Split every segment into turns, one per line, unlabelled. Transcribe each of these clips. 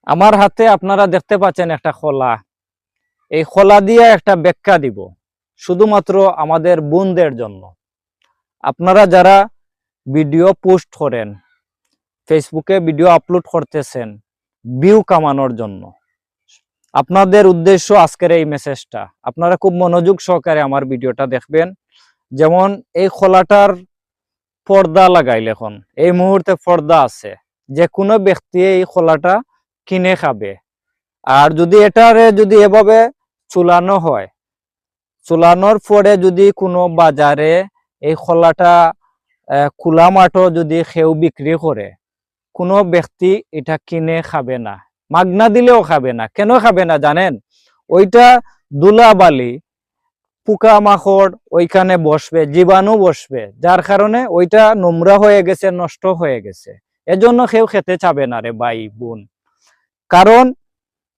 আমার হাতে আপনারা দেখতে পাচ্ছেন একটা খোলা। এই খোলা দিয়ে একটা ব্যাখ্যা দিব শুধুমাত্র আমাদের বোনদের জন্য। আপনারা যারা ভিডিও পোস্ট করেন, ফেসবুকে ভিডিও আপলোড করতেছেন ভিউ কামানোর জন্য, আপনাদের উদ্দেশ্য আজকের এই মেসেজটা। আপনারা খুব মনোযোগ সহকারে আমার ভিডিওটা দেখবেন। যেমন এই খোলাটার পর্দা লাগাইলে, এখন এই মুহূর্তে পর্দা আছে, যে কোনো ব্যক্তি এই খোলাটা কিনে খাবে। আর যদি এটারে যদি এভাবে চুলানো হয়, চুলানোর পরে যদি কোনো বাজারে এই খোলাটা খোলা মাঠও যদি কেউ বিক্রি করে, কোনো ব্যক্তি এটা কিনে খাবে না, মাগনা দিলেও খাবে না। কেন খাবে না জানেন? ওইটা ধুলাবালি, পোকামাকড় ওইখানে বসবে, জীবাণু বসবে, যার কারণে ওইটা নোংরা হয়ে গেছে, নষ্ট হয়ে গেছে। এজন্য কেউ খেতে চাবে না রে ভাই বোন। কারণ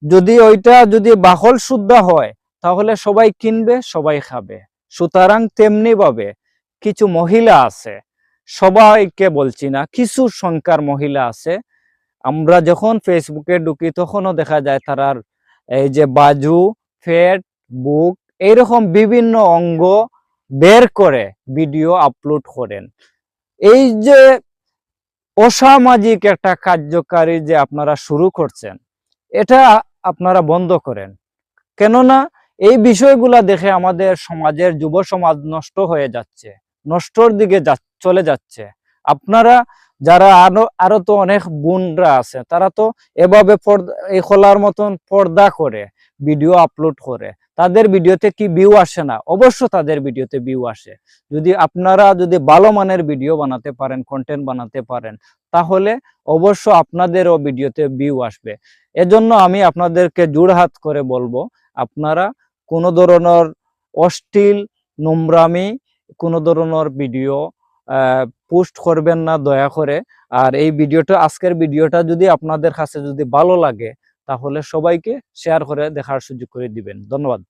যদি ওইটা যদি বাকল শুদ্ধ হয় তাহলে সবাই কিনবে, সবাই খাবে। সুতরাং তেমনি ভাবে কিছু মহিলা আছে, সবাইকে বলছি না, কিছু সংখ্যার মহিলা আছে, আমরা যখন ফেসবুকে ঢুকি তখনও দেখা যায় তারার এই যে বাজু, পেট, বুক এইরকম বিভিন্ন অঙ্গ বের করে ভিডিও আপলোড করেন। এই যে অসামাজিক একটা কার্যকারী যে আপনারা শুরু করছেন, এটা আপনারা বন্ধ করেন। কেননা এই বিষয়গুলা দেখে আমাদের সমাজের যুব সমাজ নষ্ট হয়ে যাচ্ছে, নষ্টর দিকে চলে যাচ্ছে। আপনারা যারা আরো তো অনেক বোনরা আছে, তারা তো এভাবে এই খোলার মতন পর্দা করে ভিডিও আপলোড করে, তাদের ভিডিওতে কি ভিউ আসে না? অবশ্য তাদের ভিডিওতে ভিউ আসে। যদি আপনারা যদি ভালো মানের ভিডিও বানাতে পারেন, কন্টেন্ট বানাতে পারেন, তাহলে অবশ্য আপনাদেরও ভিডিওতে ভিউ আসবে। এজন্য আমি আপনাদেরকে জোড়হাত করে বলবো, আপনারা কোনো ধরনের অশ্লীল, নোংরামি, কোনো ধরনের ভিডিও পোস্ট করবেন না দয়া করে। আর এই ভিডিওটা, আজকের ভিডিওটা যদি আপনাদের কাছে যদি ভালো লাগে, তাহলে সবাইকে শেয়ার করে দেখার সুযোগ করে দিবেন। ধন্যবাদ।